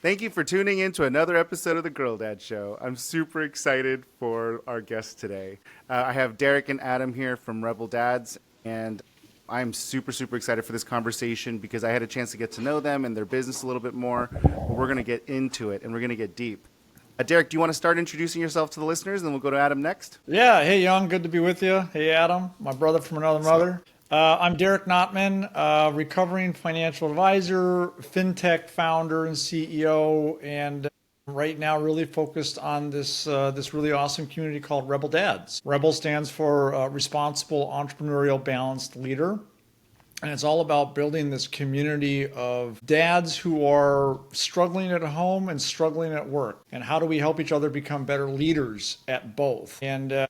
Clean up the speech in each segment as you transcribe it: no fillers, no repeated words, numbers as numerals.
Thank you for tuning in to another episode of the Girl Dad Show. I'm super excited for our guests today. I have Derek and Adam here from REBL Dads, and I'm super excited for this conversation because I had a chance to get to know them and their business a little bit more. But we're going to get into it, and we're going to get deep. Derek, do you want to start introducing yourself to the listeners, and then we'll go to Adam next? Yeah. Hey, Young. Good to be with you. Hey, Adam, my brother from another mother. I'm Derek Notman, recovering financial advisor, fintech founder and CEO, and right now really focused on this really awesome community called REBL Dads. REBL stands for Responsible Entrepreneurial Balanced Leader. And it's all about building this community of dads who are struggling at home and struggling at work. And how do we help each other become better leaders at both? And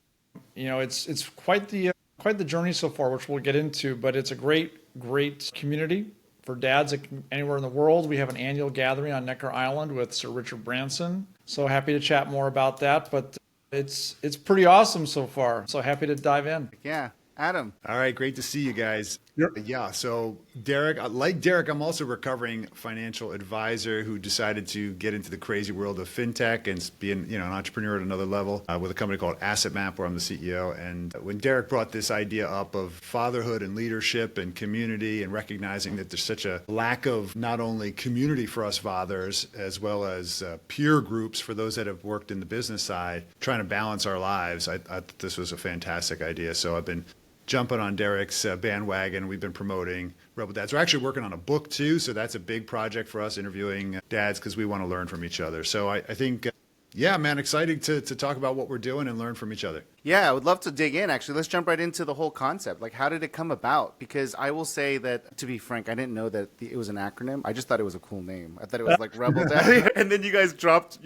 it's quite the journey so far, which we'll get into. But it's a great community for dads anywhere in the world. We have an annual gathering on Necker Island with Sir Richard Branson. So happy to chat more about that. But it's pretty awesome so far. So happy to dive in. Yeah. Adam. All right, great to see you guys. Yep. Yeah, so Derek, like Derek, I'm also a recovering financial advisor who decided to get into the crazy world of fintech and being, an entrepreneur at another level with a company called Asset Map, where I'm the CEO. And when Derek brought this idea up of fatherhood and leadership and community and recognizing that there's such a lack of not only community for us fathers, as well as peer groups for those that have worked in the business side, trying to balance our lives, I thought this was a fantastic idea. So I've been jumping on Derek's bandwagon. We've been promoting REBL Dads. We're actually working on a book too, so that's a big project for us, interviewing dads, because we want to learn from each other. So I think, exciting to talk about what we're doing and learn from each other. Yeah, I would love to dig in, actually. Let's jump right into the whole concept. Like, how did it come about? Because I will say that, to be frank, I didn't know that it was an acronym. I just thought it was a cool name. I thought it was like REBL Dad. And then you guys dropped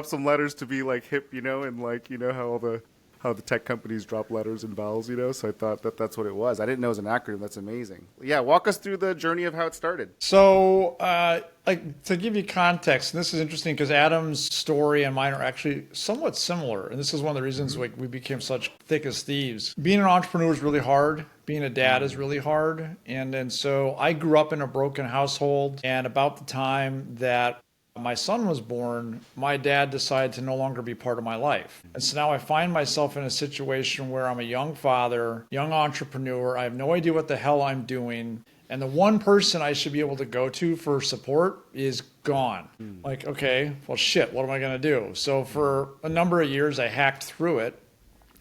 some letters to be like hip, and like, how the tech companies drop letters and vowels, so I thought that's what it was. I didn't know it was an acronym. That's amazing. Yeah, walk us through the journey of how it started. So, to give you context, and this is interesting because Adam's story and mine are actually somewhat similar, and this is one of the reasons we became such thick as thieves. Being an entrepreneur is really hard. Being a dad is really hard, and so I grew up in a broken household, and about the time that my son was born, my dad decided to no longer be part of my life. And so now I find myself in a situation where I'm a young father, young entrepreneur. I have no idea what the hell I'm doing. And the one person I should be able to go to for support is gone. Like, okay, well, shit, what am I going to do? So for a number of years, I hacked through it,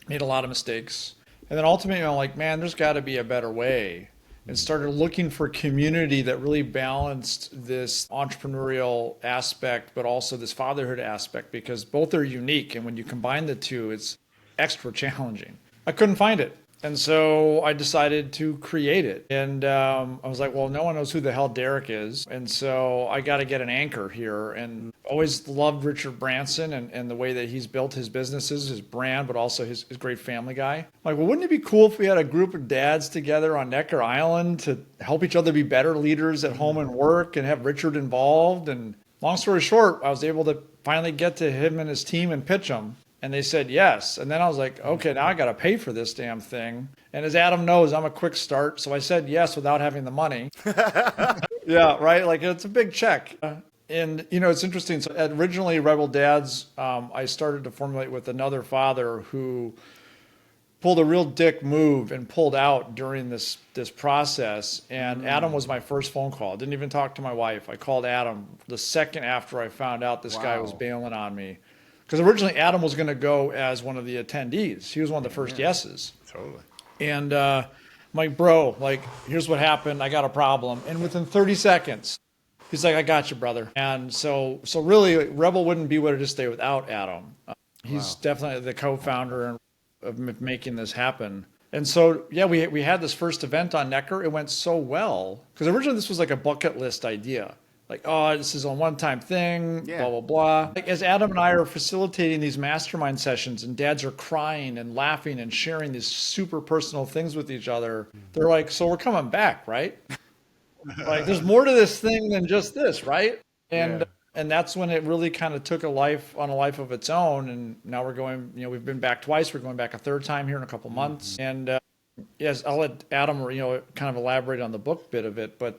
made a lot of mistakes. And then ultimately, I'm like, man, there's got to be a better way. And started looking for community that really balanced this entrepreneurial aspect, but also this fatherhood aspect, because both are unique. And when you combine the two, it's extra challenging. I couldn't find it. And so I decided to create it. And I was like, well, no one knows who the hell Derek is. And so I got to get an anchor here. And always loved Richard Branson and the way that he's built his businesses, his brand, but also his great family guy. I'm like, well, wouldn't it be cool if we had a group of dads together on Necker Island to help each other be better leaders at home and work and have Richard involved? And long story short, I was able to finally get to him and his team and pitch them. And they said yes. And then I was like, okay, now I got to pay for this damn thing. And as Adam knows, I'm a quick start. So I said yes without having the money. Yeah, right? Like, it's a big check. And, it's interesting. So originally, REBL Dads, I started to formulate with another father who pulled a real dick move and pulled out during this process. And Adam was my first phone call. Didn't even talk to my wife. I called Adam the second after I found out this guy was bailing on me. Because originally Adam was going to go as one of the attendees. He was one of the first yeses. Totally. And I'm like, bro, here's what happened. I got a problem. And within 30 seconds, he's like, I got you, brother. And so really, REBL wouldn't be what it is today without Adam. He's definitely the co-founder of making this happen. And so, yeah, we had this first event on Necker. It went so well. Because originally this was like a bucket list idea. Like, oh, this is a one-time thing, blah, blah, blah. Like, as Adam and I are facilitating these mastermind sessions and dads are crying and laughing and sharing these super personal things with each other, they're like, so we're coming back, right? Like, there's more to this thing than just this, right? And that's when it really kind of took a life of its own. And now we're going, we've been back twice. We're going back a third time here in a couple months. And yes, I'll let Adam, kind of elaborate on the book bit of it, but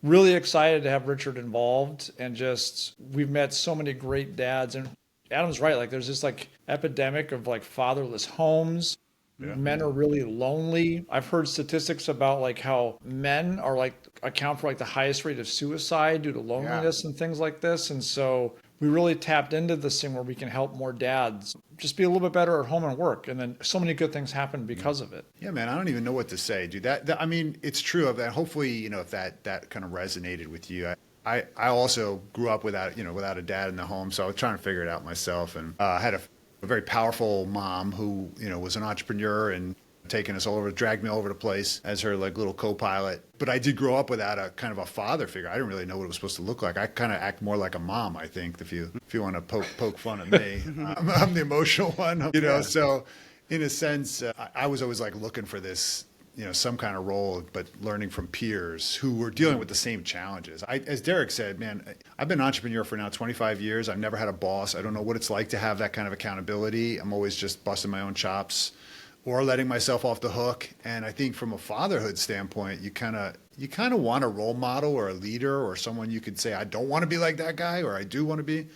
really excited to have Richard involved, and just we've met so many great dads. And Adam's right, like there's this like epidemic of like fatherless homes. Yeah. Men are really lonely. I've heard statistics about like how men are like account for like the highest rate of suicide due to loneliness and things like this. And so we really tapped into this thing where we can help more dads just be a little bit better at home and work. And then so many good things happen because of it. Yeah, man, I don't even know what to say, dude. I mean, it's true of that. Hopefully, if that kind of resonated with you. I also grew up without a dad in the home, so I was trying to figure it out myself, and had a very powerful mom who, was an entrepreneur and taking us all over, dragged me all over the place as her like little co-pilot. But I did grow up without a kind of a father figure. I didn't really know what it was supposed to look like. I kind of act more like a mom, I think, if you want to poke fun at me. I'm the emotional one, So in a sense, I was always like looking for this, some kind of role, but learning from peers who were dealing with the same challenges. As Derek said, man, I've been an entrepreneur for now 25 years. I've never had a boss. I don't know what it's like to have that kind of accountability. I'm always just busting my own chops or letting myself off the hook. And I think from a fatherhood standpoint, you kind of want a role model or a leader or someone you could say, I don't want to be like that guy, or I do want to be.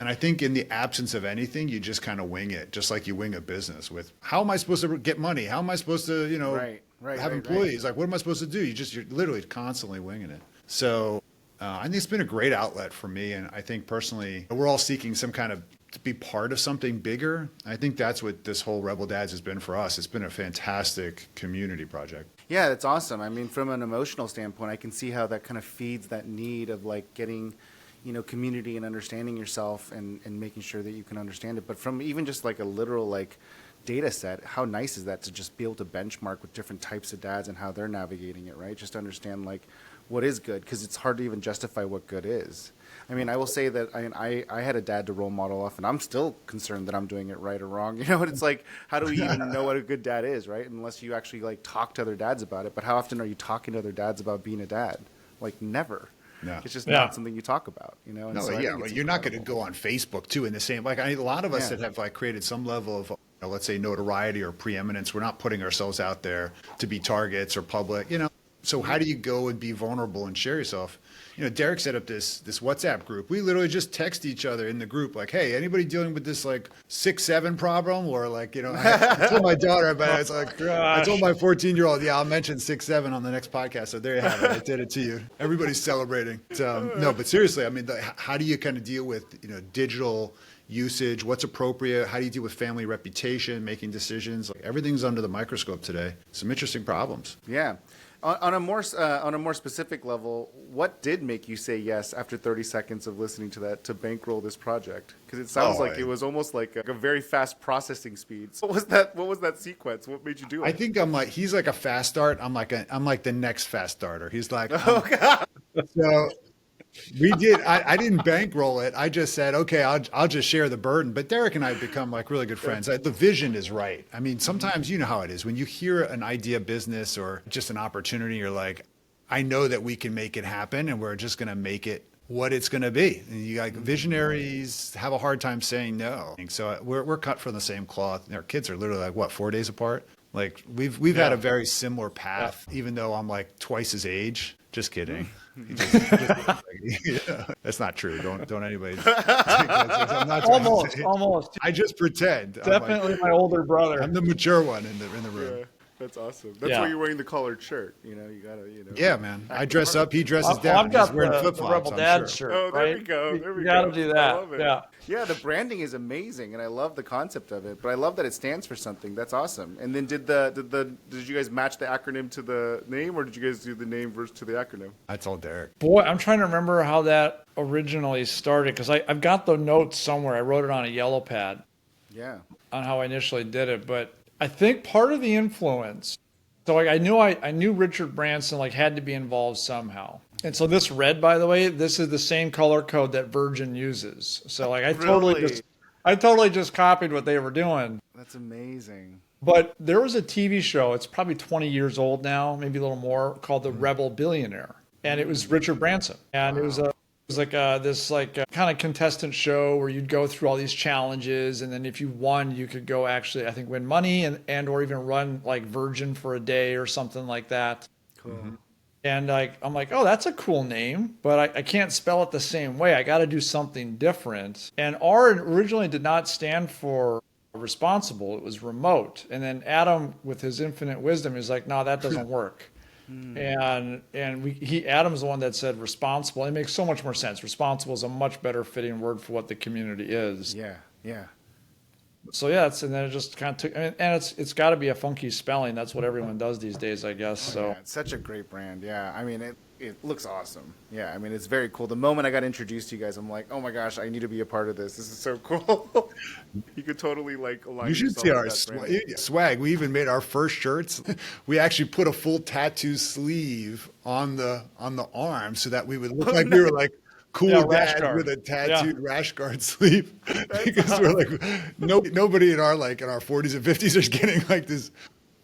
And I think in the absence of anything, you just kind of wing it, just like you wing a business with, how am I supposed to get money? How am I supposed to, have employees? Like, what am I supposed to do? You're literally constantly winging it. So I think it's been a great outlet for me. And I think personally, we're all seeking some kind of to be part of something bigger. I think that's what this whole Rebel Dads has been for us. It's been a fantastic community project. Yeah, that's awesome. I mean, from an emotional standpoint, I can see how that kind of feeds that need of like getting, community and understanding yourself and making sure that you can understand it. But from even just like a literal like data set, how nice is that to just be able to benchmark with different types of dads and how they're navigating it, right? Just to understand like what is good, because it's hard to even justify what good is. I mean, I will say that I had a dad to role model off, and I'm still concerned that I'm doing it right or wrong. It's like, how do we even know what a good dad is, right? Unless you actually like talk to other dads about it. But how often are you talking to other dads about being a dad? Like never. No. It's just not something you talk about, And no, so but you're not going to go on Facebook too in the same, like a lot of us that have like created some level of, let's say notoriety or preeminence. We're not putting ourselves out there to be targets or public, So how do you go and be vulnerable and share yourself? Derek set up this WhatsApp group. We literally just text each other in the group like, hey, anybody dealing with this like 6-7 problem? Or like, I told my daughter about it. It's like, I told my 14-year-old, I'll mention 6-7 on the next podcast. So there you have it. I did it to you. Everybody's celebrating. No, but seriously, I mean, how do you kind of deal with, digital usage? What's appropriate? How do you deal with family reputation, making decisions? Like everything's under the microscope today. Some interesting problems. Yeah. On a more specific level, what did make you say yes after 30 seconds of listening to that to bankroll this project? Because it sounds like it was almost like a very fast processing speed. So what was that sequence? What made you do it? I think he's like a fast start. I'm like the next fast starter. He's like, oh God. So we did. I didn't bankroll it. I just said, okay, I'll just share the burden. But Derek and I have become like really good friends. The vision is right. I mean, sometimes you know how it is when you hear an idea business or just an opportunity. You're like, I know that we can make it happen, and we're just going to make it what it's going to be. And you like visionaries have a hard time saying no. So we're cut from the same cloth. Our kids are literally like what, 4 days apart. Like we've had a very similar path, even though I'm like twice his age. Just kidding. That's not true. Don't anybody. I'm not almost. I just pretend. Definitely my older brother. I'm the mature one in the room. Yeah, that's awesome. That's why you're wearing the collared shirt. You gotta. Yeah, man. I dress up. He dresses down. I've got He's wearing flip flops. Rebel Dads shirt. Oh, there we go. You gotta do that. Yeah, the branding is amazing, and I love the concept of it. But I love that it stands for something. That's awesome. And then did you guys match the acronym to the name, or did you guys do the name versus to the acronym? I told Derek. Boy, I'm trying to remember how that originally started, because I've got the notes somewhere. I wrote it on a yellow pad. Yeah. On how I initially did it, but I think part of the influence. So like I knew Richard Branson like had to be involved somehow. And so this red, by the way, this is the same color code that Virgin uses. So like I totally just copied what they were doing. That's amazing. But there was a TV show, it's probably 20 years old now, maybe a little more, called The REBL Billionaire. And it was Richard Branson. And it was this kind of contestant show where you'd go through all these challenges, and then if you won, you could go actually, I think, win money and or even run like Virgin for a day or something like that. Cool. And I'm like, oh, that's a cool name, but I can't spell it the same way. I got to do something different. And R originally did not stand for responsible. It was remote. And then Adam, with his infinite wisdom, is like, no, that doesn't work. And Adam's the one that said responsible. It makes so much more sense. Responsible is a much better fitting word for what the community is. Yeah. So yeah, and then it just kind of took, and it's got to be a funky spelling. That's what everyone does these days, I guess. So Yeah, it's such a great brand. Yeah, I mean, it looks awesome. Yeah, I mean, it's very cool. The moment I got introduced to you guys, I'm like, oh my gosh, I need to be a part of this. This is so cool. You could totally like align. You should yourself see with our that brand. swag. We even made our first shirts. We actually put a full tattoo sleeve on the arm so that we would look like we were like cool rash dad guard. with a tattooed rash guard sleeve. Because we're like, nobody in our 40s and 50s is getting like this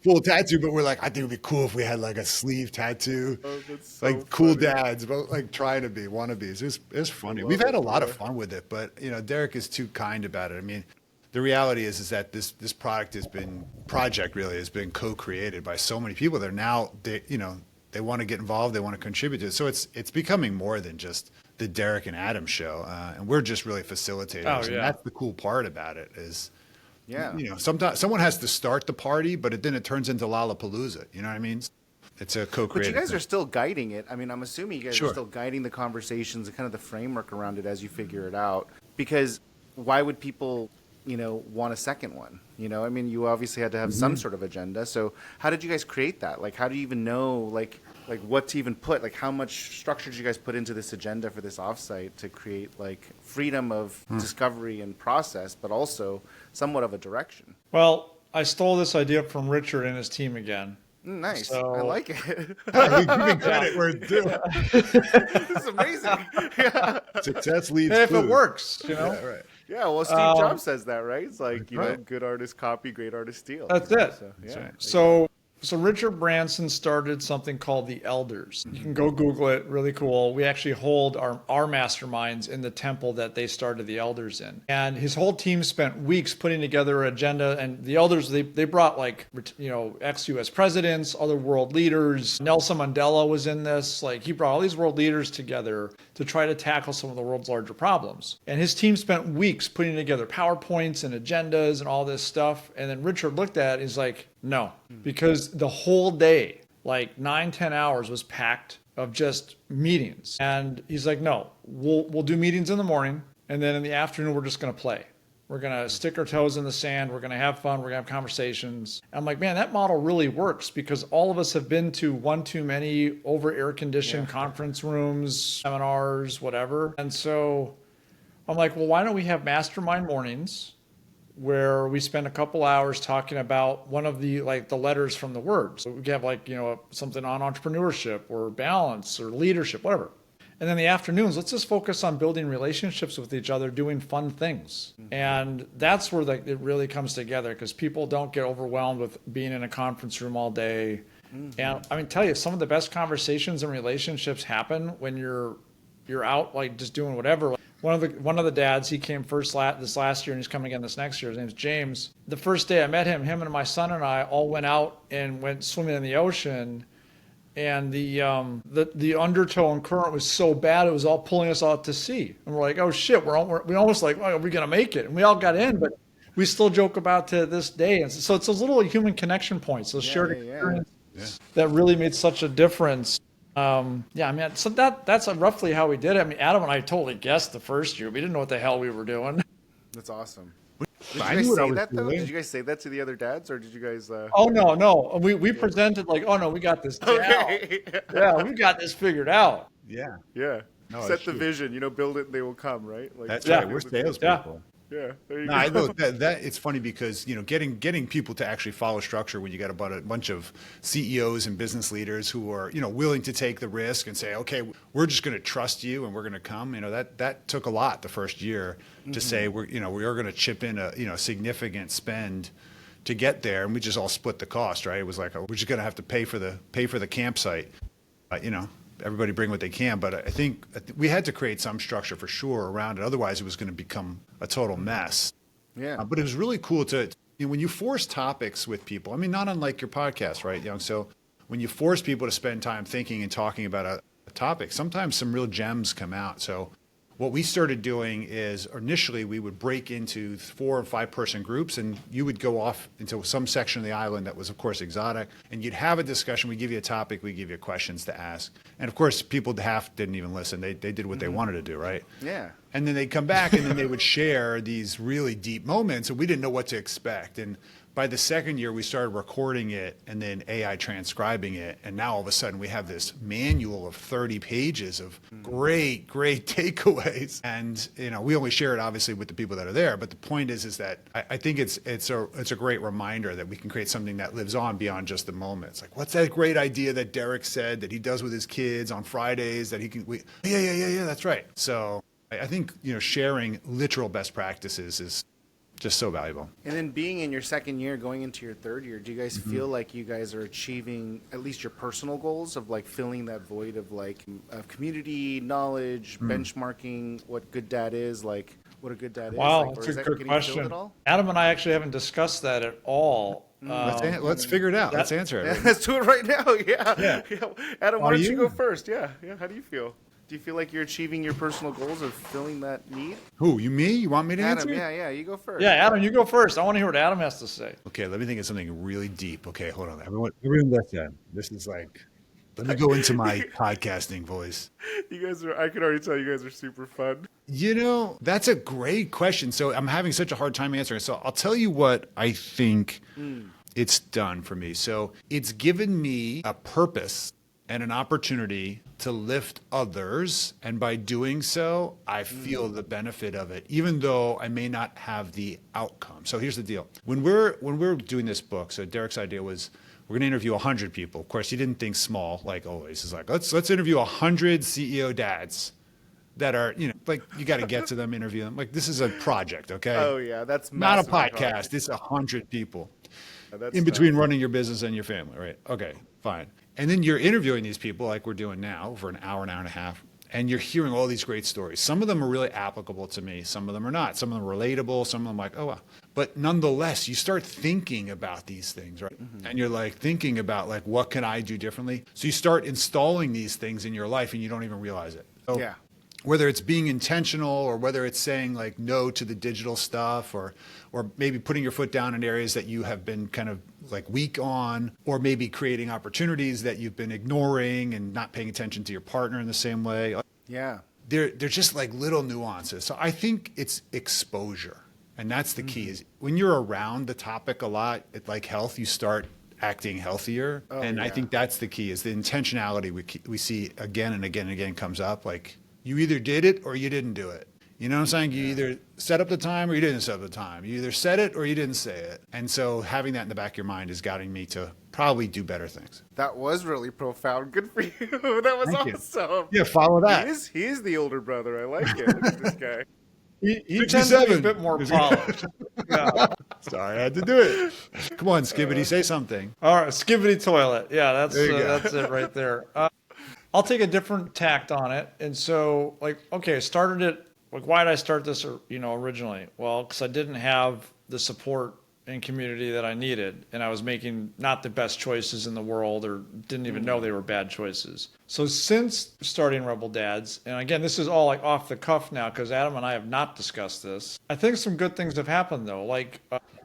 full tattoo, but we're like, I think it'd be cool if we had like a sleeve tattoo, That's so like cool funny. dads, but like trying to be wannabes. It's funny. We've had a lot of fun with it, but Derek is too kind about it. I mean, the reality is that this project has been co-created by so many people. They're now they want to get involved, they want to contribute to it. So it's becoming more than just the Derek and Adam show, and we're just really facilitators. Oh, And yeah. that's the cool part about it is. Yeah. Sometimes someone has to start the party, but then it turns into Lollapalooza. You know what I mean? It's a But co-creative. you guys thing. are still guiding it. I mean, I'm assuming you guys Sure. are still guiding the conversations and kind of the framework around it as you figure it out. Because why would people, want a second one? I mean, you obviously had to have some sort of agenda. So how did you guys create that? Like, how do you even know, like what to even put? Like, how much structure did you guys put into this agenda for this offsite to create like freedom of discovery and process, but also somewhat of a direction? well, I stole this idea from Richard and his team again. Nice. So- I like it. We're giving credit where it's due. This is amazing. Yeah. Success leads If it food. works, Yeah, right. Yeah, well, Steve Jobs says that, right? It's like, Right. good artists copy, great artists steal. That's it. So, yeah. right. So Richard Branson started something called the Elders. You can go Google it, really cool. We actually hold our masterminds in the temple that they started the Elders in. And his whole team spent weeks putting together an agenda. And the Elders, they brought ex-US presidents, other world leaders. Nelson Mandela was in this. Like, he brought all these world leaders together to try to tackle some of the world's larger problems. And his team spent weeks putting together PowerPoints and agendas and all this stuff. And then Richard looked at it, he's like, no, because the whole day, like 9-10 hours was packed of just meetings. And he's like, no, we'll do meetings in the morning. And then in the afternoon, we're just going to play. We're going to stick our toes in the sand. We're going to have fun. We're going to have conversations. I'm like, man, that model really works because all of us have been to one too many over air conditioned conference rooms, seminars, whatever. And so I'm like, well, why don't we have mastermind mornings where we spend a couple hours talking about one of the letters from the word. So we have something on entrepreneurship or balance or leadership, whatever. And then the afternoons, let's just focus on building relationships with each other, doing fun things. And that's where it really comes together because people don't get overwhelmed with being in a conference room all day. And I mean, tell you, some of the best conversations and relationships happen when you're out just doing whatever. One of the dads, he came first this last year and he's coming again this next year. His name's James. The first day I met him and my son and I all went out and went swimming in the ocean. And the undertow and current was so bad, it was all pulling us out to sea. And we're like, oh shit, we almost like, oh, are we going to make it? And we all got in, but we still joke about to this day. And so it's those little human connection points, those shared experiences that really made such a difference. I mean, so that's roughly how we did it. I mean, Adam and I totally guessed the first year. We didn't know what the hell we were doing. That's awesome. Did you I guys knew what I say was that, though? doing. Did you guys say that to the other dads, or did you guys... Oh, no. We presented like, oh, no, we got this down. Okay. Yeah, we got this figured out. Yeah. Yeah. No, Set that's the true. vision, build it and they will come, right? Like, That's Yeah. right. We're salespeople. Yeah, there you No, go. I know that it's funny because getting people to actually follow structure when you got about a bunch of CEOs and business leaders who are willing to take the risk and say, okay, we're just going to trust you and we're going to come. That took a lot the first year to say we are going to chip in a significant spend to get there, and we just all split the cost, right? It was like we're just going to have to pay for the campsite, Everybody bring what they can, but I think we had to create some structure for sure around it. Otherwise, it was going to become a total mess. Yeah. But it was really cool to when you force topics with people. I mean, not unlike your podcast, right? So when you force people to spend time thinking and talking about a topic, sometimes some real gems come out. So what we started doing is initially we would break into 4 or 5 person groups, and you would go off into some section of the island that was, of course, exotic, and you'd have a discussion. We give you a topic, we give you questions to ask. And of course, people half didn't even listen. They did what they wanted to do, right? Yeah. And then they'd come back and then they would share these really deep moments, and we didn't know what to expect. And by the second year, we started recording it and then AI transcribing it. And now all of a sudden we have this manual of 30 pages of great takeaways. And, we only share it obviously with the people that are there. But the point is that I think it's a great reminder that we can create something that lives on beyond just the moment. It's like, what's that great idea that Derek said that he does with his kids on Fridays that he can, yeah, that's right. So I think, sharing literal best practices is just so valuable. And then being in your second year, going into your third year, do you guys feel like you guys are achieving at least your personal goals of like filling that void of like of community knowledge, benchmarking what good dad is, like what a good dad is? Wow, Like, that's or a that good getting filled question. at all? Adam and I actually haven't discussed that at all. Let's figure it out. Let's answer it. Let's do it right now. Yeah. Adam, why don't you go you? first? Yeah. How do you feel? Do you feel like you're achieving your personal goals of filling that need? Who, you, me? You want me to Adam, answer? yeah, you go first. Yeah, Adam, you go first. I want to hear what Adam has to say. Okay, let me think of something really deep. Okay, hold on. Everyone listen. This is like, let me go into my podcasting voice. You guys I can already tell you guys are super fun. That's a great question. So I'm having such a hard time answering. So I'll tell you what I think it's done for me. So it's given me a purpose and an opportunity to lift others. And by doing so, I feel the benefit of it, even though I may not have the outcome. So here's the deal. When we're doing this book, so Derek's idea was we're going to interview 100 people. Of course, he didn't think small, like always. He's like, let's interview 100 CEO dads that are, like you got to get to them, interview them. Like this is a project, okay? Oh yeah, that's not a massively hard. podcast. It's 100 people That's in between running your business and your family, right? Okay, fine. And then you're interviewing these people like we're doing now for an hour and a half, and you're hearing all these great stories. Some of them are really applicable to me. Some of them are not. Some of them are relatable. Some of them like, oh, wow. But nonetheless, you start thinking about these things, right? And you're like thinking about like, what can I do differently? So you start installing these things in your life and you don't even realize it. So Yeah. whether it's being intentional or whether it's saying like no to the digital stuff or maybe putting your foot down in areas that you have been kind of like weak on, or maybe creating opportunities that you've been ignoring and not paying attention to your partner in the same way. Yeah. They're just like little nuances. So I think it's exposure. And that's the key is when you're around the topic a lot, like health, you start acting healthier. And I think that's the key is the intentionality we see again and again and again comes up. Like you either did it or you didn't do it. You know what I'm saying? You either set up the time or you didn't set up the time. You either said it or you didn't say it. And so having that in the back of your mind is guiding me to probably do better things. That was really profound. Good for you. That was Thank you. awesome. Yeah, follow that. He is the older brother. I like it. Look at this guy. He tends to be a 67. bit more polished. Yeah. Sorry, I had to do it. Come on, Skibbity, say something. All right, skibbity toilet. Yeah, that's There you go. that's it right there. I'll take a different tact on it. And so, like, okay, I started it. Like, why did I start this? Originally, well, because I didn't have the support and community that I needed, and I was making not the best choices in the world, or didn't even know they were bad choices. So since starting REBL Dads, and again, this is all like off the cuff now because Adam and I have not discussed this. I think some good things have happened though. Like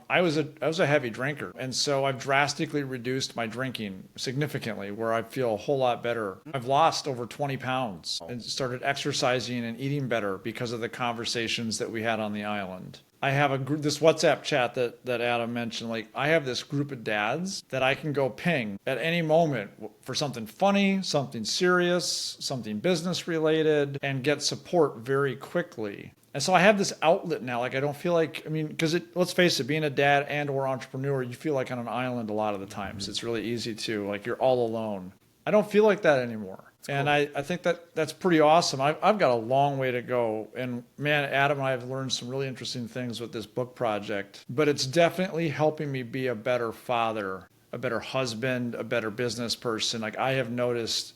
I was a heavy drinker, and so I've drastically reduced my drinking significantly, where I feel a whole lot better. I've lost over 20 pounds and started exercising and eating better because of the conversations that we had on the island. I have this WhatsApp chat that Adam mentioned. Like, I have this group of dads that I can go ping at any moment for something funny, something serious, something business related, and get support very quickly. And so I have this outlet now. Like, I don't feel like, because let's face it, being a dad and or entrepreneur, you feel like on an island a lot of the times. It's really easy to, like, you're all alone. I don't feel like that anymore. And cool. I think that's pretty awesome. I've got a long way to go. And man, Adam and I have learned some really interesting things with this book project. But it's definitely helping me be a better father, a better husband, a better business person. Like, I have noticed,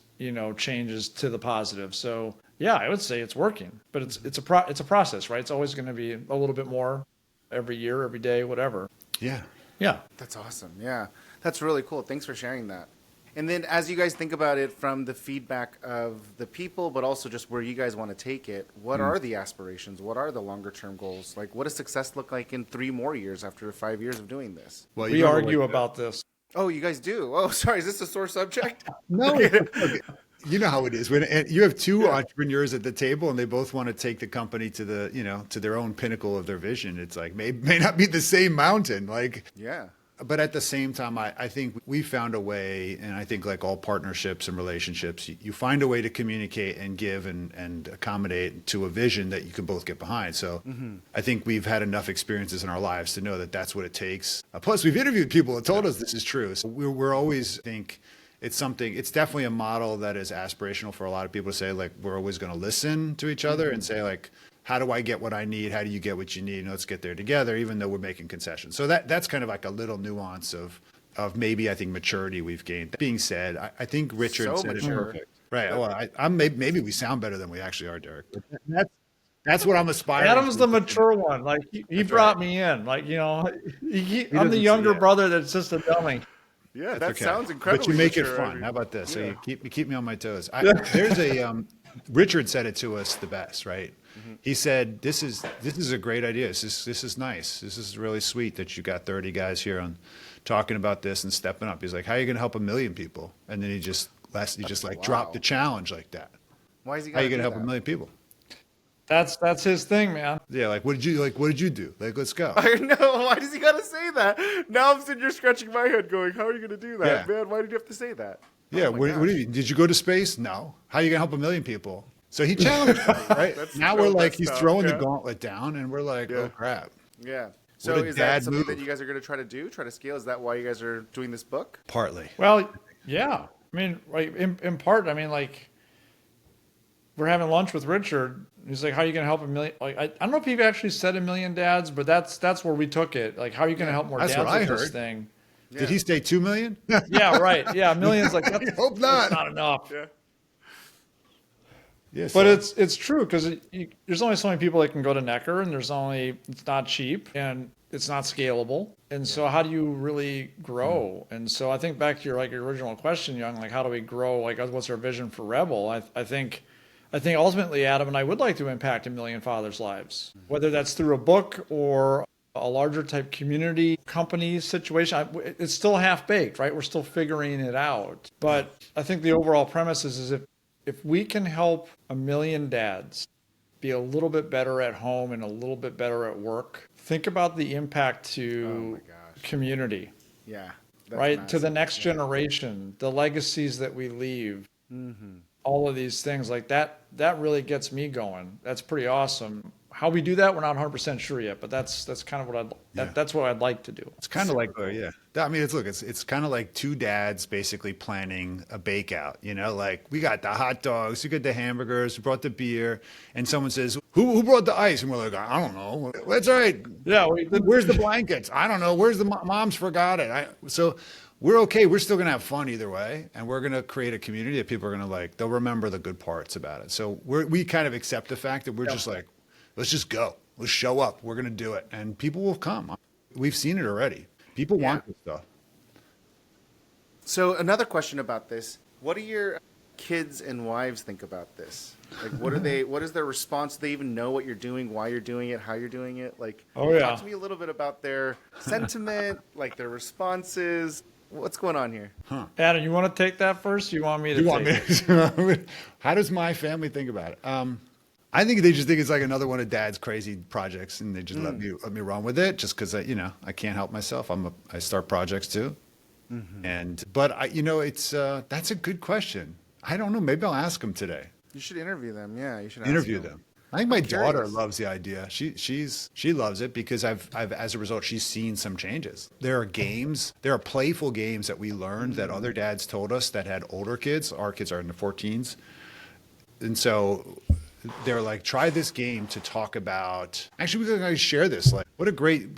changes to the positive. So yeah, I would say it's working. But it's a process, right? It's always going to be a little bit more every year, every day, whatever. Yeah. Yeah. That's awesome. Yeah. That's really cool. Thanks for sharing that. And then as you guys think about it from the feedback of the people, but also just where you guys want to take it, what are the aspirations? What are the longer term goals? Like, what does success look like in 3 more years after 5 years of doing this? Well, We argue about this. Oh, you guys do? Oh, sorry. Is this a sore subject? no, look, you know how it is when and you have two entrepreneurs at the table and they both want to take the company to the, to their own pinnacle of their vision. It's like may not be the same mountain, like, Yeah. but at the same time, I think we found a way, and I think like all partnerships and relationships, you find a way to communicate and give and accommodate to a vision that you can both get behind. So I think we've had enough experiences in our lives to know that that's what it takes. Plus, we've interviewed people that told us this is true. So we're always think it's definitely a model that is aspirational for a lot of people to say, like, we're always going to listen to each other and say, like, how do I get what I need? How do you get what you need? And let's get there together, even though we're making concessions. So that's kind of like a little nuance of maybe I think maturity we've gained. That being said, I think Richard So said mature. it perfect. Right. Well, maybe we sound better than we actually are, Derek. But that's what I'm aspiring. Adam's to. the mature one. Like he brought me in. Like, I'm the younger brother that's just a dummy. Yeah, That's that okay. sounds incredible. But you make it fun. How about this? So you keep me on my toes. There's a Richard said it to us the best, right? He said, "This is a great idea. This is nice. This is really sweet that you got 30 guys here on talking about this and stepping up." He's like, "How are you going to help 1 million people?" And then he just dropped the challenge like that. Why is he? How are you going to help 1 million people? That's his thing, man. Yeah, like what did you do? Like, let's go. I know. Why does he gotta say that? Now I'm sitting here scratching my head, going, "How are you gonna do that, Yeah. man? Why did you have to say that?" Yeah, Oh my what do you mean? Did you go to space? No. How are you going to help 1 million people? So he challenged me, right? Now we're like, he's throwing the gauntlet down, and we're like, oh, crap. Yeah. So What a is that dad something move. that you guys are going to try to do? Try to scale? Is that why you guys are doing this book? Partly. Well, yeah. I mean, like in part, I mean, like we're having lunch with Richard. He's like, "How are you going to help 1 million?" Like, I don't know if he actually said 1 million dads, but that's where we took it. Like, how are you going to help more That's dads what I with this heard. thing? Did he say 2 million? Yeah, right. Yeah, 1 million's like that's, I hope not. that's not enough. Yeah. Yes. But it's true because there's only so many people that can go to Necker, and it's not cheap and it's not scalable. And so how do you really grow? And so I think back to your original question, Young, like how do we grow? Like what's our vision for Rebel? I think ultimately, Adam and I would like to impact 1 million fathers' lives, whether that's through a book or a larger type community company situation. It's still half baked, right? We're still figuring it out. But I think the overall premise is if we can help 1 million dads be a little bit better at home and a little bit better at work, think about the impact to community, Yeah. right? Massive. To the next generation, the legacies that we leave, all of these things like that really gets me going. That's pretty awesome. How we do that, we're not 100% sure yet, but that's kind of what that's what I'd like to do. It's kind of like, I mean, it's kind of like two dads basically planning a bake out, like we got the hot dogs, we got the hamburgers, we brought the beer, and someone says, who brought the ice? And we're like, I don't know. That's all right. Yeah. Where's the blankets? I don't know. Where's the mom's forgot it? So we're okay. We're still going to have fun either way. And we're going to create a community that people are going to they'll remember the good parts about it. So we kind of accept the fact that we're just like, let's just go. Let's show up. We're going to do it. And people will come. We've seen it already. People want this stuff. So another question about this: what do your kids and wives think about this? Like, what is their response? Do they even know what you're doing, why you're doing it, how you're doing it? Like, talk to me a little bit about their sentiment, like their responses. What's going on here? Adam, you want to take that first? Or you want me to take it? How does my family think about it? I think they just think it's like another one of Dad's crazy projects, and they just let me run with it, just because I can't help myself. I start projects too, but it's that's a good question. I don't know. Maybe I'll ask them today. You should interview them. Yeah, you should Interview ask them. I think my daughter curious. loves the idea. She loves it because I've as a result she's seen some changes. There are playful games that we learned that other dads told us that had older kids. Our kids are in the 14s, and so they're like, try this game to talk about. Actually, we're going to share this. Like, what a great.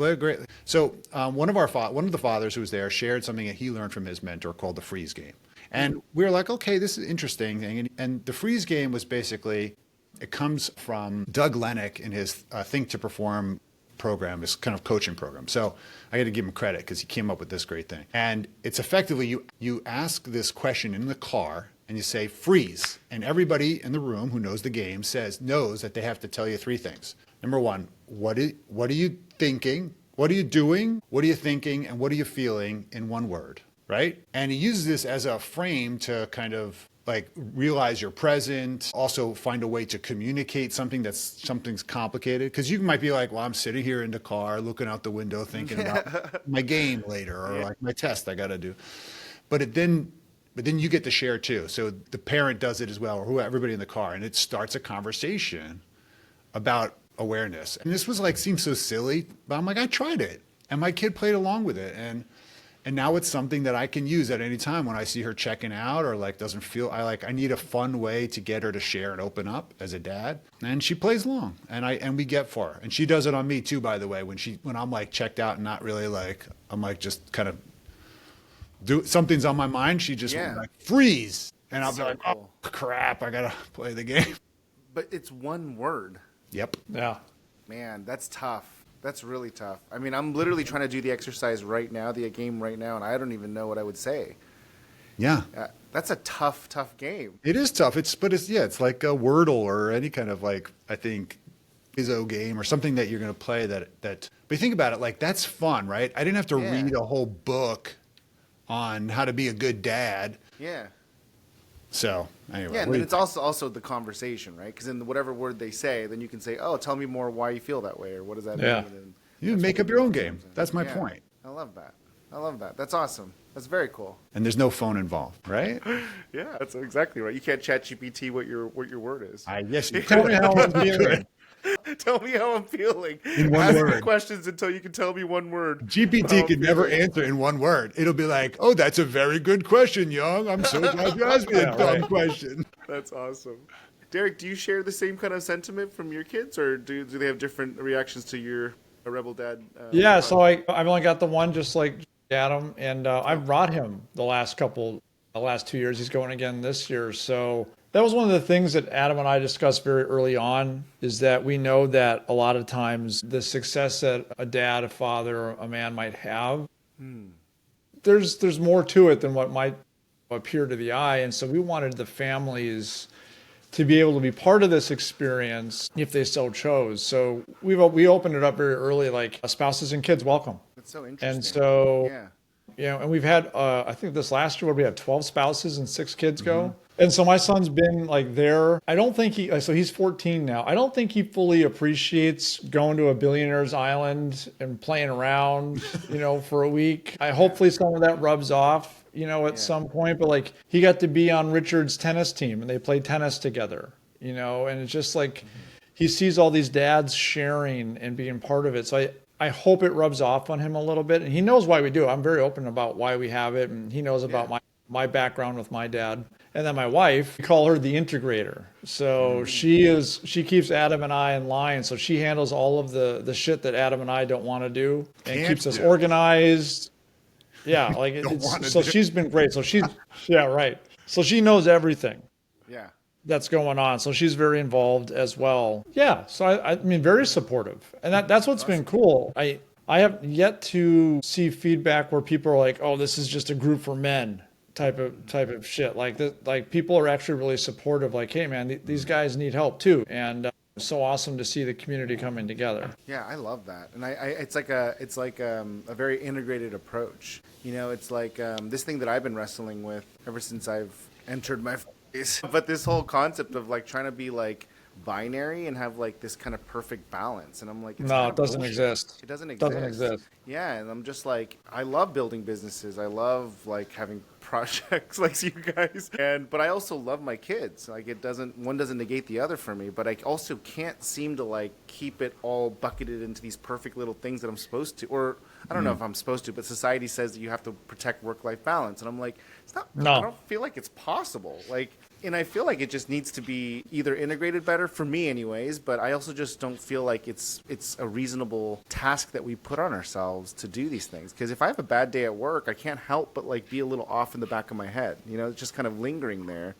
So one of the fathers who was there shared something that he learned from his mentor called the freeze game, and we were like, okay, this is an interesting thing. And the freeze game was basically, it comes from Doug Lennox in his Think to Perform program, this kind of coaching program. So I got to give him credit because he came up with this great thing. And it's effectively you ask this question in the car and you say freeze, and everybody in the room who knows the game knows that they have to tell you three things. Number one, what are you thinking? What are you doing? What are you thinking? And what are you feeling in one word, right? And he uses this as a frame to kind of like realize you're present, also find a way to communicate something's complicated. Because you might be like, well, I'm sitting here in the car looking out the window thinking about my game later or like my test I got to do. But then you get to share too. So the parent does it as well, or everybody in the car, and it starts a conversation about awareness. And this was like, seems so silly, but I'm like, I tried it and my kid played along with it. And now it's something that I can use at any time when I see her checking out or like doesn't feel, I need a fun way to get her to share and open up as a dad. And she plays along and we get for her. And she does it on me too, by the way, when I'm like checked out and not really like, I'm like just kind of something's on my mind. She just like freeze. And I'll be like, oh crap, I got to play the game. But it's one word. Yep. Yeah. Man, that's tough. That's really tough. I mean, I'm literally trying to do the exercise right now, the game right now, and I don't even know what I would say. Yeah. That's a tough game. It is tough. It's like a Wordle or any kind of like, I think, Izzo game or something that you're going to play that, but you think about it, like that's fun, right? I didn't have to read a whole book on how to be a good dad. Yeah. So anyway. Yeah, and then it's also the conversation, right? Because in whatever word they say, then you can say, "Oh, tell me more why you feel that way," or what does that mean? And you make up your own game. That's my point. I love that. That's awesome. That's very cool. And there's no phone involved, right? Yeah, that's exactly right. You can't chat GPT what your word is. Yes, you Tell me how I'm feeling. Tell me how I'm feeling. In one Ask word. me questions until you can tell me one word. GPT can never answer in one word. It'll be like, "Oh, that's a very good question, Young. I'm so glad you asked me a dumb question." That's awesome. Derek, do you share the same kind of sentiment from your kids, or do they have different reactions to your Rebel Dad? Yeah, so I've only got the one, just like Adam, and I've brought him the last 2 years. He's going again this year. So that was one of the things that Adam and I discussed very early on, is that we know that a lot of times the success that a dad, a father, a man might have, there's more to it than what might appear to the eye. And so we wanted the families to be able to be part of this experience if they so chose. So we opened it up very early, like spouses and kids welcome. That's so interesting. And so, and we've had, I think this last year we had 12 spouses and 6 kids go. And so my son's been like there. I don't think so he's 14 now. I don't think he fully appreciates going to a billionaire's island and playing around, for a week. Hopefully some of that rubs off, at some point, but like he got to be on Richard's tennis team and they played tennis together, and it's just like he sees all these dads sharing and being part of it. So I hope it rubs off on him a little bit, and he knows why we do. I'm very open about why we have it, and he knows about my background with my dad. And then my wife, we call her the integrator. So she keeps Adam and I in line. So she handles all of the shit that Adam and I don't want to do and keeps us organized. Yeah, like she's been great. So So she knows everything. Yeah. That's going on. So she's very involved as well. Yeah. So I mean, very supportive. And that's what's been cool. I have yet to see feedback where people are like, "Oh, this is just a group for men." Type of shit. Like people are actually really supportive. Like, hey man, these guys need help too. And it's so awesome to see the community coming together. Yeah, I love that. And it's like a very integrated approach. It's like this thing that I've been wrestling with ever since I've entered my 40s. But this whole concept of like trying to be like binary and have like this kind of perfect balance, and I'm like, no, it doesn't exist. It doesn't exist. Doesn't exist. Yeah, and I'm just like, I love building businesses. I love like having projects like you guys, but I also love my kids. Like one doesn't negate the other for me, but I also can't seem to like keep it all bucketed into these perfect little things that I'm supposed to, or I don't know if I'm supposed to, but society says that you have to protect work-life balance, and I'm like, it's not. No. I don't feel like it's possible. Like. And I feel like it just needs to be either integrated better for me anyways, but I also just don't feel like it's a reasonable task that we put on ourselves to do these things. Because if I have a bad day at work, I can't help but like be a little off in the back of my head. It's just kind of lingering there.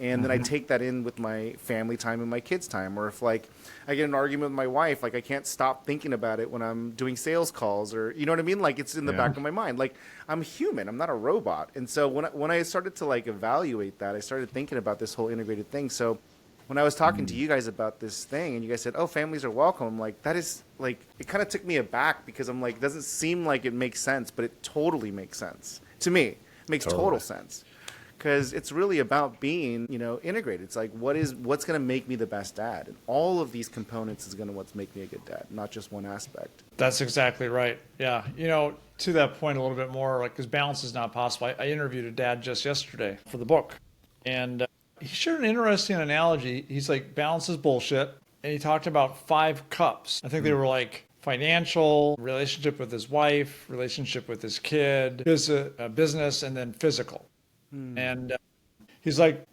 And then I take that in with my family time and my kids time. Or if like I get in an argument with my wife, like I can't stop thinking about it when I'm doing sales calls, or you know what I mean? Like it's in the back of my mind. Like I'm human, I'm not a robot. And so when I started to like evaluate that, I started thinking about this whole integrated thing. So when I was talking to you guys about this thing and you guys said, oh, families are welcome, I'm like, that is like, it kind of took me aback because I'm like, it doesn't seem like it makes sense, but it totally makes sense. To me, it makes total sense. Because it's really about being, you know, integrated. It's like, what's going to make me the best dad? And all of these components is going to what's make me a good dad, not just one aspect. That's exactly right. Yeah. You know, to that point a little bit more, like, because balance is not possible. I interviewed a dad just yesterday for the book, and he shared an interesting analogy. He's like, balance is bullshit. And he talked about 5 cups. I think they were like financial, relationship with his wife, relationship with his kid, business, and then physical. And he's like,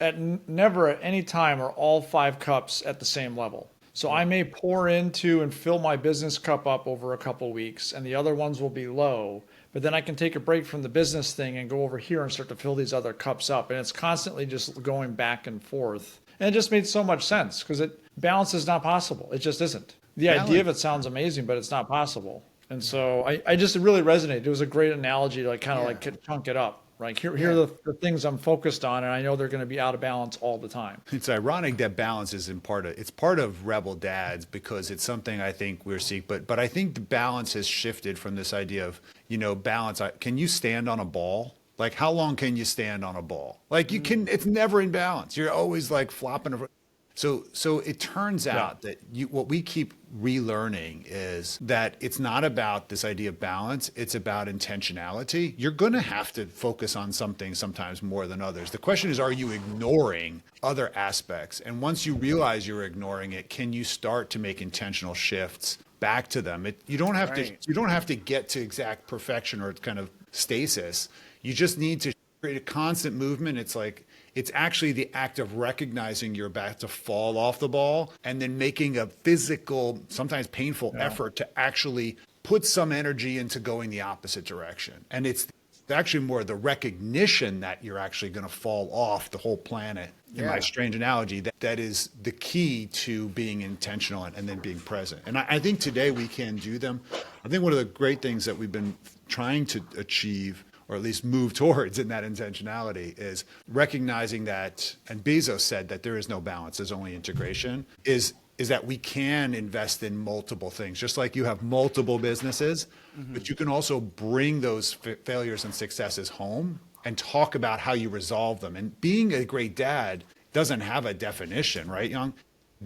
never at any time are all 5 cups at the same level. So I may pour into and fill my business cup up over a couple weeks, and the other ones will be low. But then I can take a break from the business thing and go over here and start to fill these other cups up. And it's constantly just going back and forth. And it just made so much sense because balance is not possible. It just isn't. The idea of it sounds amazing, but it's not possible. And so I just really resonated. It was a great analogy to like kind of like chunk it up. Right. Here are the things I'm focused on, and I know they're going to be out of balance all the time. It's ironic that balance isn't part of Rebel Dads because it's something I think we're seeking. But I think the balance has shifted from this idea of, you know, balance. Can you stand on a ball? Like, how long can you stand on a ball? Like, you can. It's never in balance. You're always like flopping. So it turns out that what we keep relearning is that it's not about this idea of balance. It's about intentionality. You're going to have to focus on something sometimes more than others. The question is, are you ignoring other aspects? And once you realize you're ignoring it, can you start to make intentional shifts back to them? You don't have to get to exact perfection or kind of stasis. You just need to create a constant movement. It's actually the act of recognizing you're about to fall off the ball and then making a physical, sometimes painful effort to actually put some energy into going the opposite direction. And it's actually more the recognition that you're actually going to fall off the whole planet. In my strange analogy, that is the key to being intentional and then being present. And I think today we can do them. I think one of the great things that we've been trying to achieve, or at least move towards in that intentionality, is recognizing that, and Bezos said that there is no balance, there's only integration, is that we can invest in multiple things. Just like you have multiple businesses, but you can also bring those failures and successes home and talk about how you resolve them. And being a great dad doesn't have a definition, right, Young?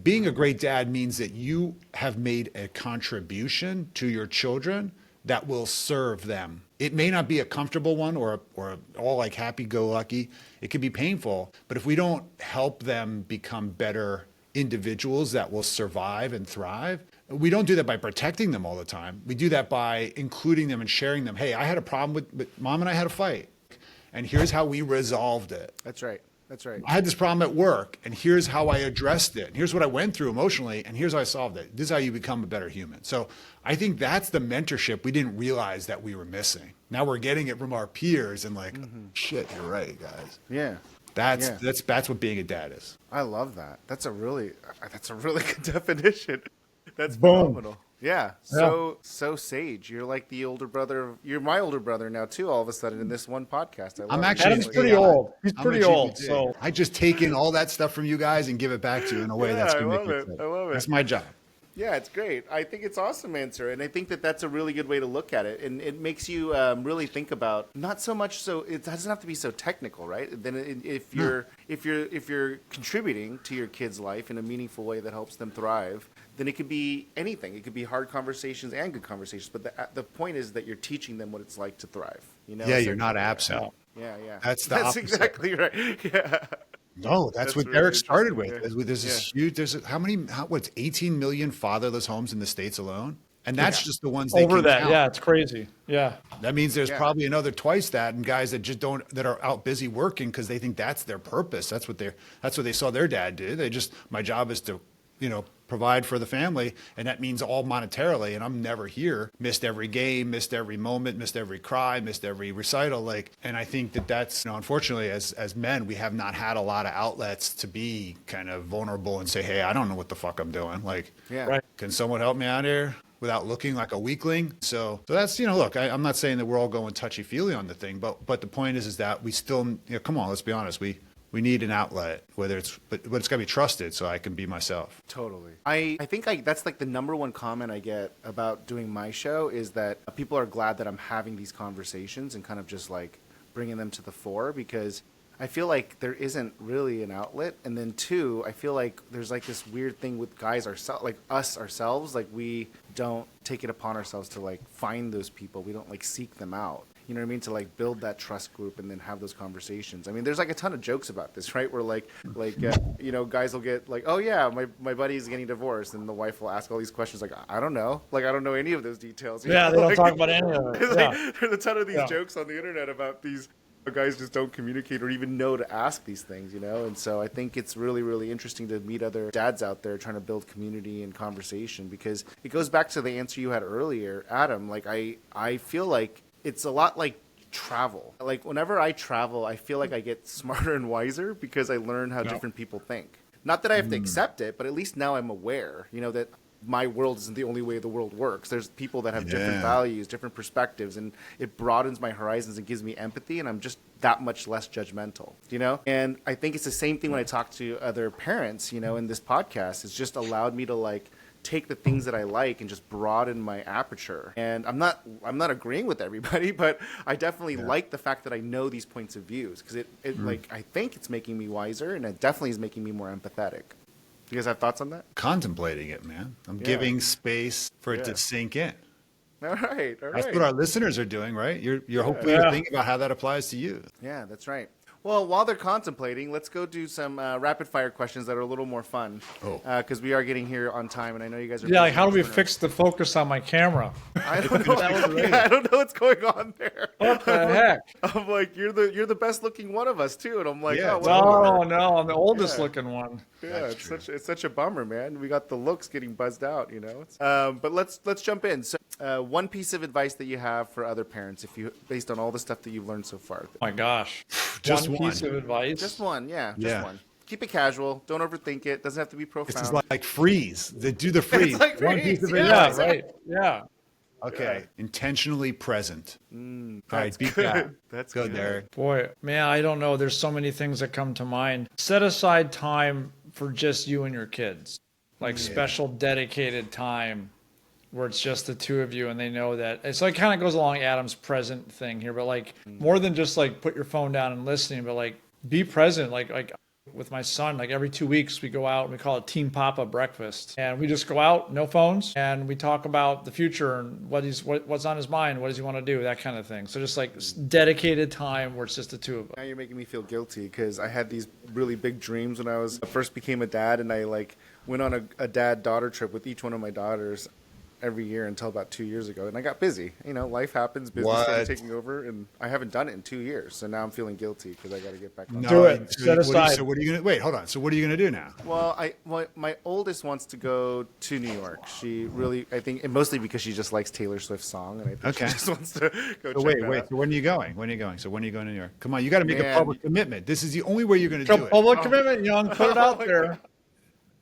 Being a great dad means that you have made a contribution to your children that will serve them. It may not be a comfortable one or all like happy-go-lucky. It could be painful, but if we don't help them become better individuals that will survive and thrive, we don't do that by protecting them all the time. We do that by including them and sharing them. Hey, I had a problem with Mom and I had a fight, and here's how we resolved it. That's right. That's right. I had this problem at work, and here's how I addressed it. And here's what I went through emotionally, and here's how I solved it. This is how you become a better human. So I think that's the mentorship we didn't realize that we were missing. Now we're getting it from our peers, and like, shit, you're right, guys. Yeah. That's what being a dad is. I love that. That's a really good definition. That's phenomenal. Yeah. So sage. You're like the older brother. You're my older brother now too. All of a sudden in this one podcast, Adam's pretty old. He's pretty old. So I just take in all that stuff from you guys and give it back to you in a way that's going to make it. I love it. That's my job. Yeah, it's great. I think it's awesome answer, and I think that's a really good way to look at it, and it makes you really think about not so much. So it doesn't have to be so technical, right? Then if you're contributing to your kid's life in a meaningful way that helps them thrive, then it could be anything. It could be hard conversations and good conversations. But the point is that you're teaching them what it's like to thrive. You know? Yeah, you're not absent. Yeah. That's opposite. Exactly right. Yeah. No, that's what Derek started with. There's this huge. What's 18 million fatherless homes in the States alone, and that's just the ones they over can that. count. Yeah, it's crazy. Yeah, that means there's probably another twice that, and guys that just don't, that are out busy working because they think that's their purpose. That's what they saw their dad do. My job is to provide for the family, and that means all monetarily, and I'm never here. Missed every game, missed every moment, missed every cry, missed every recital. And I think that's, unfortunately, as men, we have not had a lot of outlets to be kind of vulnerable and say, hey, I don't know what the fuck I'm doing. Can someone help me out here without looking like a weakling? So that's, look, I'm not saying that we're all going touchy-feely on the thing, but the point is that we still, come on, let's be honest, we need an outlet, but it's got to be trusted so I can be myself. Totally. I think that's like the number one comment I get about doing my show is that people are glad that I'm having these conversations and kind of just like bringing them to the fore, because I feel like there isn't really an outlet. And then two, I feel like there's like this weird thing with guys ourselves, like us ourselves, like we don't take it upon ourselves to like find those people. We don't like seek them out. You know what I mean? To like build that trust group and then have those conversations. I mean, there's like a ton of jokes about this, right? Where guys will get like, oh yeah, my buddy's getting divorced, and the wife will ask all these questions like, I don't know, like I don't know any of those details. Yeah, they don't talk about any of it. Yeah. There's a ton of these jokes on the internet about these guys just don't communicate or even know to ask these things, And so I think it's really, really interesting to meet other dads out there trying to build community and conversation, because it goes back to the answer you had earlier, Adam. Like I feel like it's a lot like travel. Like whenever I travel, I feel like I get smarter and wiser because I learn how different people think. Not that I have to accept it, but at least now I'm aware, that my world isn't the only way the world works. There's people that have different values, different perspectives, and it broadens my horizons and gives me empathy, and I'm just that much less judgmental, And I think it's the same thing when I talk to other parents, in this podcast. It's just allowed me to like take the things that I like and just broaden my aperture. And I'm not agreeing with everybody, but I definitely like the fact that I know these points of views, because I think it's making me wiser, and it definitely is making me more empathetic. You guys have thoughts on that? Contemplating it, man. I'm giving space for it to sink in. All right. That's what our listeners are doing, right? You're hopefully thinking about how that applies to you. Yeah, that's right. Well, while they're contemplating, let's go do some rapid fire questions that are a little more fun. Because we are getting here on time, and I know you guys are. Yeah, like how do we fix the focus on my camera? I don't know. I don't know what's going on there. What the heck? I'm like, you're the best looking one of us too, and I'm like, Yeah, no, I'm the oldest looking one. Yeah, it's such a bummer, man. We got the looks getting buzzed out, But let's jump in. So, one piece of advice that you have for other parents, based on all the stuff that you've learned so far. Oh my gosh, just one piece of advice. Just one, just one. Keep it casual. Don't overthink it. Doesn't have to be profound. It's like freeze. They do the freeze. It's like one freeze. piece of Yeah, advice. right. Yeah. Okay. Yeah. Intentionally present. All right, beat good. that. That's Go, good. Derek. Boy, man, I don't know. There's so many things that come to mind. Set aside time for just you and your kids, like special dedicated time where it's just the two of you, and they know that. It's like kind of goes along Adam's present thing here, but like more than just like put your phone down and listening, but like be present. Like with my son, like every 2 weeks we go out and we call it Team Papa breakfast, and we just go out, no phones, and we talk about the future and what's on his mind, what does he want to do, that kind of thing. So just like dedicated time where it's just the two of us. Now you're making me feel guilty, because I had these really big dreams when I first became a dad, and I like went on a dad-daughter trip with each one of my daughters every year until about 2 years ago, and I got busy. Life happens, business started taking over, and I haven't done it in 2 years. So now I'm feeling guilty because I got to get back on. Do it. Set aside. So what are you gonna wait? Hold on. So what are you gonna do now? Well, my oldest wants to go to New York. She really, I think, and mostly because she just likes Taylor Swift's song, and I think she just wants to go. So check wait. out. So when are you going? So when are you going to New York? Come on, you got to make a public commitment. This is the only way you're gonna do it. Public commitment, young. Put it out there.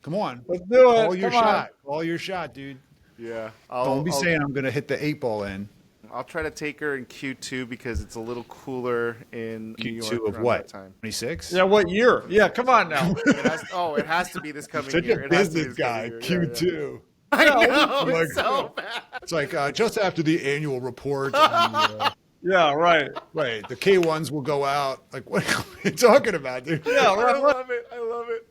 Come on. Let's do it. Call your shot. Call your shot, dude. Yeah. Don't be saying I'm going to hit the 8 ball in. I'll try to take her in Q2 because it's a little cooler in New York. Q2 of around what? that time. 26? Yeah, what year? Yeah, come on now. It has to be this coming Such year. a business guy. Q2. I know. Oh It's so bad. It's like just after the annual report. Yeah, right. Right. The K1s will go out. Like, what are you talking about, dude? Yeah, I right. love it. I love it.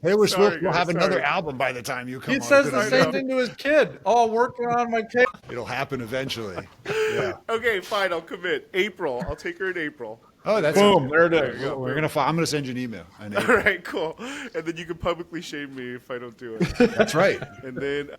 Taylor Sorry, Swift will guys, have another sorry. album by the time you come He on. says the I same know. thing to his kid. Oh, working on my kid. It'll happen eventually. Yeah. Okay, fine. I'll commit. April. I'll take her in April. Oh, that's Boom, there it is. I'm gonna send you an email. All right, cool. And then you can publicly shame me if I don't do it. That's right. And then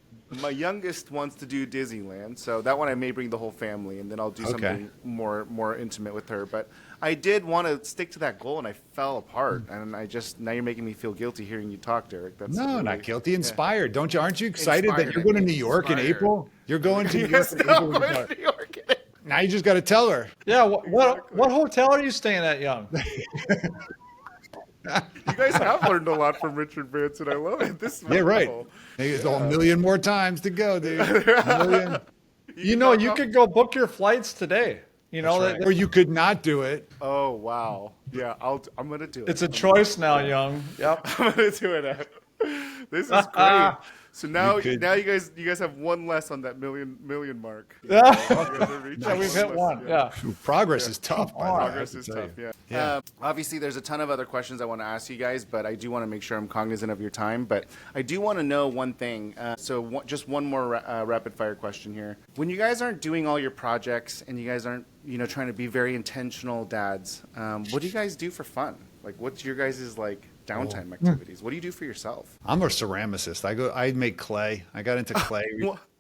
my youngest wants to do Disneyland, so that one I may bring the whole family, and then I'll do something more intimate with her. But I did want to stick to that goal, and I fell apart. And now you're making me feel guilty hearing you talk, Derek. That's No, really, not guilty. Inspired. Don't you? Aren't you excited that you're going to New York in Inspired. April? You're going to New York Yes, in I'm April. going to New York. Now you just got to tell her. Yeah. What hotel are you staying at, Young? You guys have learned a lot from Richard Branson. I love it. This is Yeah, right. wonderful. There's a million more times to go, dude. A million. You could go book your flights today. Or you could not do it. Oh wow. Yeah, I'm gonna do it. It's a choice now, Young. Yep. I'm gonna do it. This is great. So now you guys have one less on that million mark. Yeah, Yeah, we've hit one. Yeah. Progress is tough. By the way, Progress I is can tell tough, you. yeah. Obviously, there's a ton of other questions I want to ask you guys, but I do want to make sure I'm cognizant of your time. But I do want to know one thing. Just one more rapid fire question here. When you guys aren't doing all your projects and you guys aren't, trying to be very intentional dads, what do you guys do for fun? Like, what's your guys' downtime activities? What do you do for yourself? I'm a ceramicist. I make clay. I got into clay.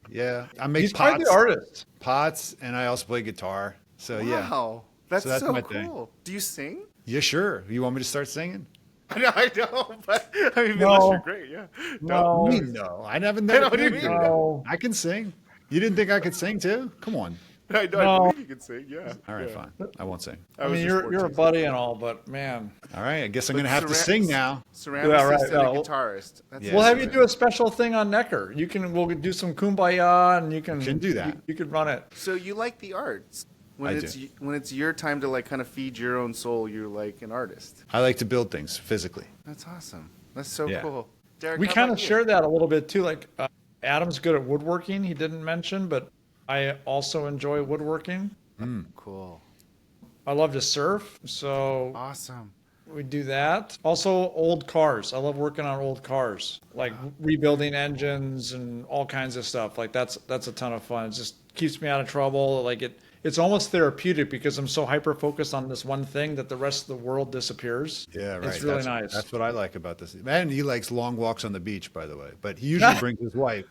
Yeah, I make He's pots. probably the artist. Pots, and I also play guitar. So yeah. Wow, that's So that's so my cool. thing. Do you sing? Yeah, sure. You want me to start singing? No, I don't. But I mean, No. unless you're great, yeah. No. What do you mean, no. I never never What do you did mean? that. No. I can sing. You didn't think I could sing too? Come on. I believe you can sing. Yeah. All right, yeah. fine. I won't sing. I mean, you're a buddy and all, but man. All right, I guess I'm gonna have to sing now. Ceramicist Yeah, right, and yeah. a guitarist. That's Yeah. We'll have you awesome. do a special thing on Necker. We'll do some kumbaya, and you can do that. You can run it. So you like the arts. I When it's your time to kind of feed your own soul, you're like an artist. I like to build things physically. That's awesome. That's so Yeah. cool. Derek, We how kind of about you? share that a little bit too. Like Adam's good at woodworking. He didn't mention, but I also enjoy woodworking. Cool. I love to surf, so Awesome. we do that. Also, old cars. I love working on old cars, like rebuilding engines and all kinds of stuff. Like that's a ton of fun. It just keeps me out of trouble. It's almost therapeutic because I'm so hyper focused on this one thing that the rest of the world disappears. Yeah, right. It's really nice. That's what I like about this. And he likes long walks on the beach, by the way. But he usually brings his wife.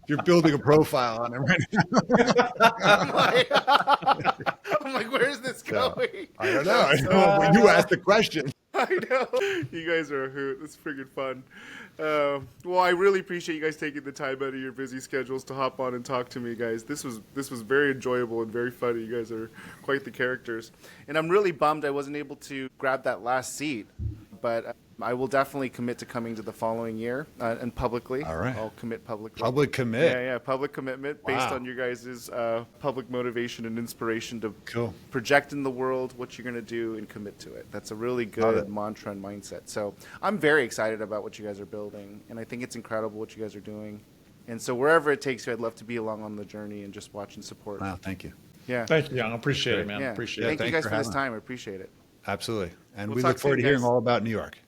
You're building a profile on him right now. I'm like, where's this going? I don't know. I know. When you asked the question. I know. You guys are a hoot. It's freaking fun. Well, I really appreciate you guys taking the time out of your busy schedules to hop on and talk to me, guys. This was very enjoyable and very funny. You guys are quite the characters. And I'm really bummed I wasn't able to grab that last seat. But I will definitely commit to coming to the following year and publicly. All right. I'll commit publicly. Public commit. Yeah, public commitment based Wow. on your guys' public motivation and inspiration to Cool. project in the world what you're going to do and commit to it. That's a really Love good it. mantra and mindset. So I'm very excited about what you guys are building, and I think it's incredible what you guys are doing. And so wherever it takes you, I'd love to be along on the journey and just watch and support. Wow, thank you. Yeah. Thank you, Young. I appreciate it, man. Yeah. Appreciate Thank it. you thanks guys for for this having time. I appreciate it. Absolutely. And We'll we talk look forward soon, to hearing guys. all about New York.